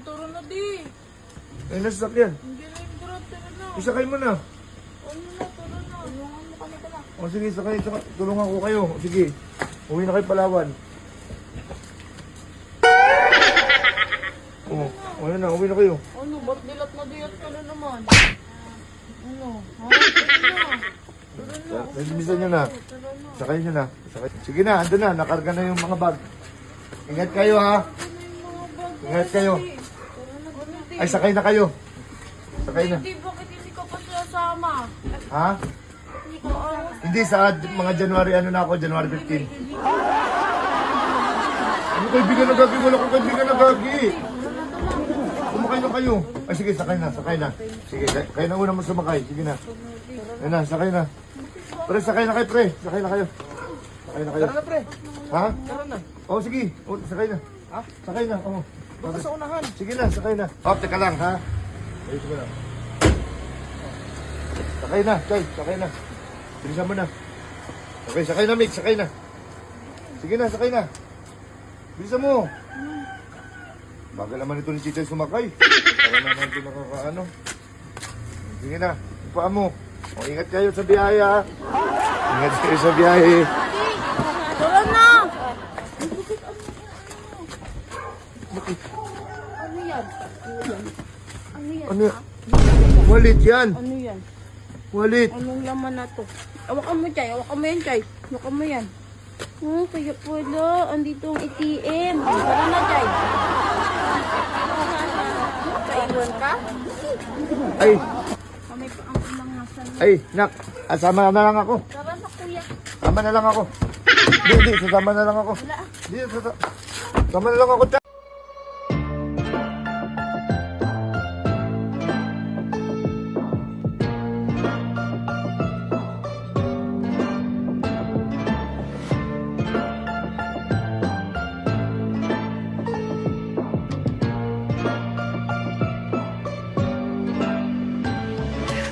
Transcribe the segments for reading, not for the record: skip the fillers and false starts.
Tara na di. Ay, nasasakyan. Hindi na yung grab. Tara na. Isakay mo na. Ano na, tara na. Tulungan mo kami ka na. O sige, sakay. Tulungan ko kayo. O sige. Uwi na kayo Palawan. O, ayun na. Uwi na kayo. Ano, ba't dilat na dilat ka na naman? Ano? Ha? Tara na. Tara na. Nagbisan nyo na. Tara na. Sakay nyo na. Sakay. Sige na, andun na. Nakarga na yung mga bag. Ingat kayo ha. Ano yung mga bag? Ingat kayo. Tara na, ano di? Ay, sakay na kayo. Sakay na. Hindi, bakit hindi ka pa sasama? Ha? Hindi, sa mga January, ano na ako, January 15. Ano kaibigan na gagi? Wala kong kaibigan na gagi. Sumakay na kayo. Ay, sige, sakay na, sakay na. Sige, kayo na una mo sumakay. Sige na. Ayun na, sakay na. Pre, sakay na kayo, pre. Sakay na kayo. Sakay na kayo. Tara na, pre. Ha? Tara na. Oo, sige. O, sakay na. Ha? Sakay na, oo. Baka sa unahan. Sige na, sakay na. Oh, teka lang, ha? Ay, sige na. Sakay na, Chay, sakay na. Bilisan mo na. Okay, sakay na, Mick, sakay na. Sige na, sakay na. Bilisan mo. Bagal naman ito ni Chichay sumakay. Para naman ito nakakaano. Sige na, ipaan mo. O, ingat kayo sa biyahe, ha? Ingat kayo sa biyahe. Tara na! Ano yan? Ano yan? Ano yan? Walit yan. Ano yan? Walit. Anong laman na to? Awakan mo, Chay. Awakan mo yan, Chay. Awakan mo yan. Kaya pala. Andito ang ATM. Tara na, Chay. Kaiwan ka? Ay, Kami pa ang umangasan. ay, nak. Sama na lang ako. Tara na, kuya. Sama na lang ako. Hindi, sasama na lang ako. Hindi, sama na lang ako.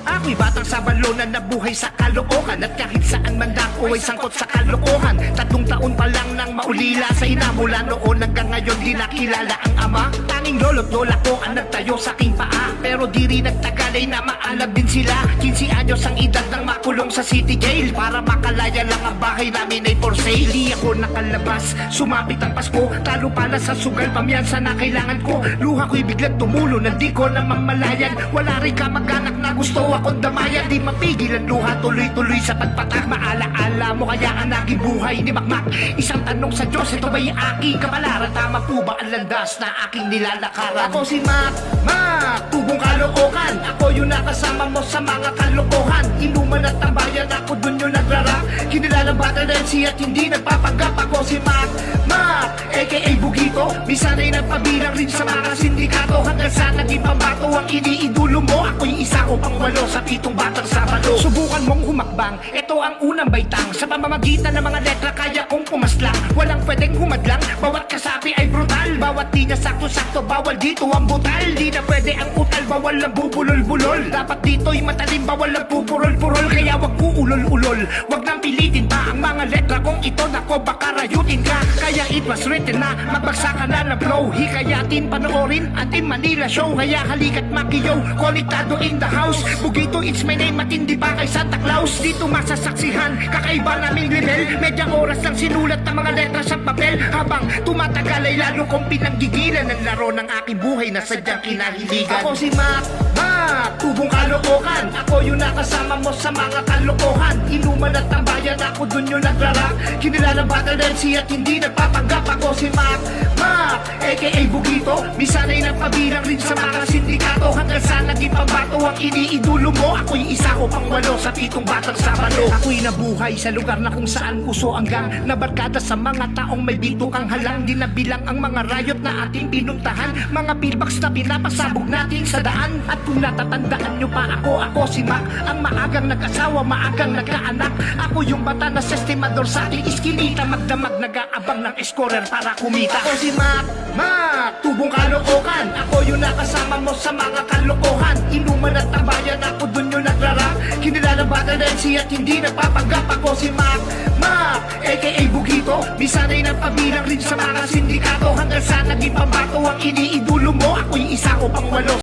Ako'y batang sabalunan na buhay sa kalokohan. At kahit saan man dako ay sangkot sa kalokohan. 3 taon pa lang nang maulila sa ina. Mula noon hanggang ngayon di nakilala ang ama. Tanging lolo't lola ko ang nagtayo sa aking paa. Pero di rin nagtagal ay namaalab din sila. 15 anyos ang edad nang makulong sa city jail. Para makalaya lang ang bahay namin ay for sale. Di ako nakalabas, sumapit ang Pasko. Talo pala sa sugal, pamyansa na kailangan ko. Luha ko'y biglang tumulo na di ko na mamalayan. Wala rin kamag-anak na gusto akong damayan. Di mapigil ang luha, tuloy-tuloy sa pagpatak. Maala-ala mo kaya ang naging buhay ni Makmak. Isang tanong sa Diyos, ito ba'y aking kapalaran? Tama po ba ang landas na aking nilalakaran? Ako si Makmak, tubong kalokohan. Ako yung nakasama mo sa mga kalokohan. Inuman at tambayan, ako dun yung nagrarap. Kinilalang battle MC at hindi nagpapanggap. Ako si Makmak, aka Bugito. Minsan ay nagpabilang rin sa mga sindikato. Hanggang sa naging pambato ang iniidulo mo. Ako'y isa o pang 8 sa 7 batang sabado. Subukan mong humakbang, ito ang unang baitang. Sa pamamagitan ng mga letra kaya kong pumaslang. Walang pwedeng humadlang, bawat kasabi ay brutal. Bawat di na sakto-sakto, bawal dito ang butal. Di na pwede ang utal, bawal ang bubulol-bulol. Dapat dito'y matalim, bawal ang pupurol-purol. Kaya wag uulol-ulol, wag nang pilitin pa ang mga letra kong ito. Nako baka rayutin ka, kaya it was written na magbagsa ka na ng flow. Hikayatin, panoorin ang Team Manila Show. Kaya halika't makiyaw, konektado in the house. Bugito, it's my name, matindi pa kay Santa Claus. Dito masasaksihan, kakaiba naming level. Medyang oras lang sinulat ng mga letra sa papel. Habang tumatagal ay lalo kong pinanggigilan ang laro ng aking buhay na sadyang kinahiligan. Ako si Makmak, tubong kalokohan. Ako yung nakasama mo sa mga kalokohan. Inuman at tambayan, ako dun yung nagrarap. Kinilalang battle MC at hindi nagpapanggap. Ako si Makmak, aka Bugito. Minsan ay nagpabilang rin sa mga sindikato. Hanggang sa naging pambato ang iniidulo mo. Ako'y isa o pang 8 sa 7 batang sabado. Ako'y nabuhay sa lugar na kung saan uso ang gang. Nabarkada sa mga taong may bitukang halang. Di nabilang ang mga riot na ating pinuntahan. Mga pillbox na pinapasabog natin sa daan. At kung natatandaan nyo pa ako si Mac. Ang maagang nag-asawa, maagang nagkaanak. Ako yung bata na sistemador sa ating iskinita. Magdamag nag-aabang ng scorer para kumita. Ako si Makmak, tubong kalokohan. Ako yung nakasama mo sa mga kalokohan. Inuman at tambayan, ako dun yung nagrarap. Kinilalang battle MC at hindi nagpapanggap. Ako si Makmak, aka Bugito. Minsan ay nagpabilang rin sa mga sindikato. Hanggang sa naging pambato ang iniidulo mo. Ako'y tao pang walo